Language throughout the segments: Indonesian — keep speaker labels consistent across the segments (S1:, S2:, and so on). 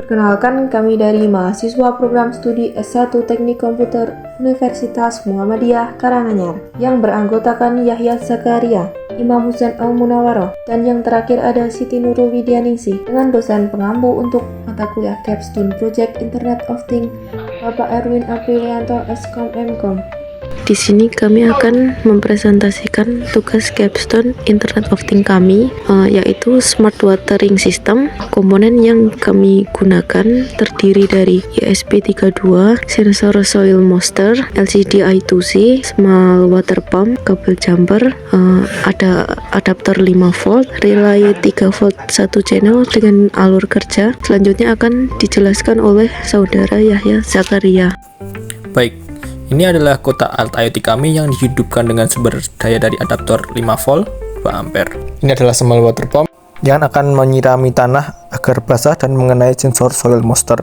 S1: Perkenalkan, kami dari mahasiswa program studi S1 Teknik Komputer Universitas Muhammadiyah Karanganyar yang beranggotakan Yahya Zakaria, Imam Husain Al-Munawaroh, dan yang terakhir ada Siti Nurul Widianingsih dengan dosen pengampu untuk mata kuliah Capstone Project Internet of Things Bapak Erwin Aprilianto Skom Mkom.
S2: Di sini kami akan mempresentasikan tugas capstone Internet of Things kami, yaitu Smart Watering System. Komponen yang kami gunakan terdiri dari ESP32, sensor soil moisture, LCD I2C, small water pump, kabel jumper, ada adapter 5 volt, relay 3 volt 1 channel dengan alur kerja. Selanjutnya akan dijelaskan oleh saudara Yahya Zakaria.
S3: Baik, ini adalah kotak alat IoT kami yang dihidupkan dengan sumber daya dari adaptor 5 volt 2 ampere. Ini adalah small water pump yang akan menyirami tanah agar basah dan mengenai sensor soil moisture.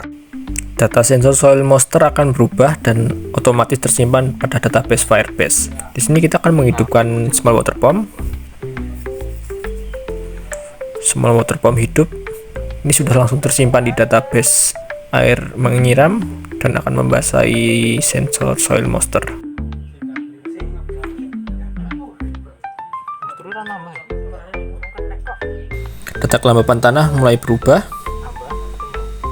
S3: Data sensor soil moisture akan berubah dan otomatis tersimpan pada database Firebase. Di sini kita akan menghidupkan small water pump. Small water pump hidup. Ini sudah langsung tersimpan di database air menyiram dan akan membasahi sensor soil moisture. Data kelembapan tanah mulai berubah,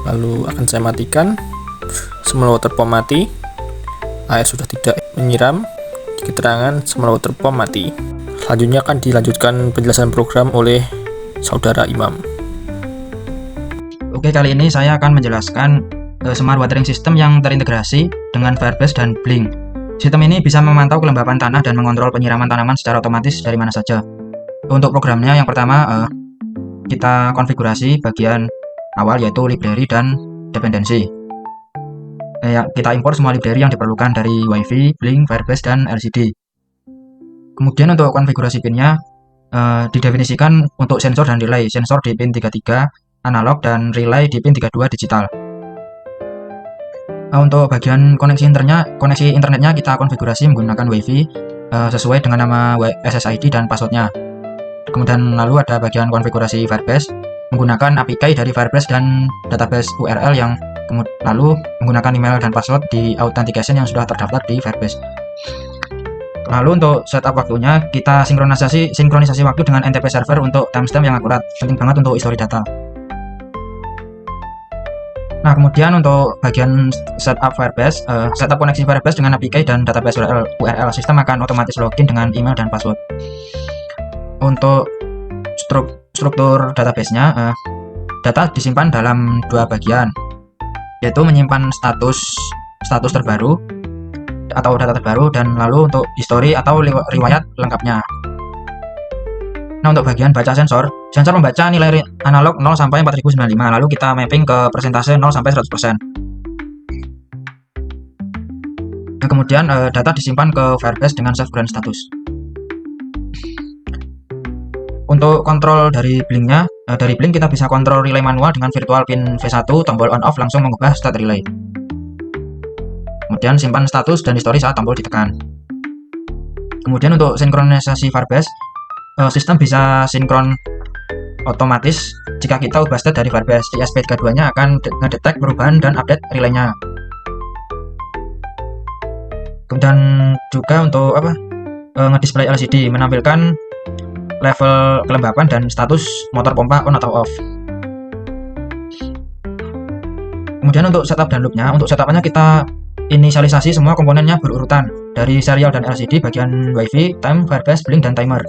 S3: lalu akan saya matikan. Small water pump mati, air sudah tidak menyiram. Keterangan small water pump mati. Selanjutnya akan dilanjutkan penjelasan program oleh saudara Imam.
S4: Oke, kali ini saya akan menjelaskan Smart Watering System yang terintegrasi dengan Firebase dan Blink. Sistem ini bisa memantau kelembapan tanah dan mengontrol penyiraman tanaman secara otomatis dari mana saja. Untuk programnya, yang pertama kita konfigurasi bagian awal yaitu library dan dependensi. Kita import semua library yang diperlukan dari Wi-Fi, Blink, Firebase, dan LCD. Kemudian untuk konfigurasi pinnya didefinisikan untuk sensor dan relay. Sensor di pin 33 analog dan relay di pin 32 digital. Untuk bagian koneksi internetnya kita konfigurasi menggunakan Wi-Fi sesuai dengan nama SSID dan passwordnya. Kemudian lalu ada bagian konfigurasi Firebase menggunakan API dari Firebase dan database URL yang lalu menggunakan email dan password di authentication yang sudah terdaftar di Firebase. Lalu untuk setup waktunya kita sinkronisasi waktu dengan NTP server untuk timestamp yang akurat. Penting banget untuk history data. Nah, kemudian untuk bagian setup Firebase, setup koneksi Firebase dengan API dan database URL sistem akan otomatis login dengan email dan password. Untuk struktur database-nya, data disimpan dalam dua bagian, yaitu menyimpan status terbaru atau data terbaru dan lalu untuk history atau riwayat lengkapnya. Nah, untuk bagian baca sensor membaca nilai analog 0 sampai 4095, lalu kita mapping ke persentase 0 sampai 100%. Nah, kemudian data disimpan ke Firebase dengan save current status. Untuk kontrol dari Blink-nya, dari Blink kita bisa kontrol relay manual dengan virtual pin V1, tombol on off langsung mengubah state relay. Kemudian simpan status dan history saat tombol ditekan. Kemudian untuk sinkronisasi Firebase, sistem bisa sinkron otomatis jika kita ubah state dari Firebase. Di ESP32-nya akan ngedetek perubahan dan update relay-nya. Kemudian juga untuk ngedisplay LCD menampilkan level kelembapan dan status motor pompa on atau off. Kemudian untuk setup dan loop-nya, untuk setup-nya kita inisialisasi semua komponennya berurutan dari serial dan LCD, bagian Wi-Fi, time, Firebase, Blink, dan timer.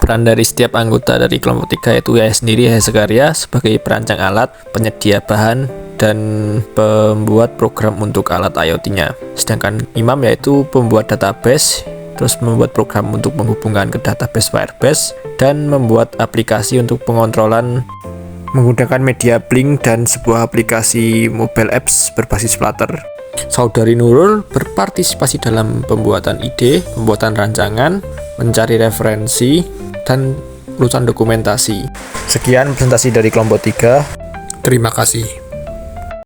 S3: Peran dari setiap anggota dari kelompok 3 yaitu Yahya sendiri, Yahya Zakaria sebagai perancang alat, penyedia bahan, dan pembuat program untuk alat IoT-nya. Sedangkan Imam yaitu pembuat database, terus membuat program untuk menghubungkan ke database Firebase, dan membuat aplikasi untuk pengontrolan menggunakan media Blink dan sebuah aplikasi mobile apps berbasis Flutter. Saudari Nurul berpartisipasi dalam pembuatan ide, pembuatan rancangan, mencari referensi, dan urusan dokumentasi. Sekian presentasi dari kelompok 3. Terima kasih.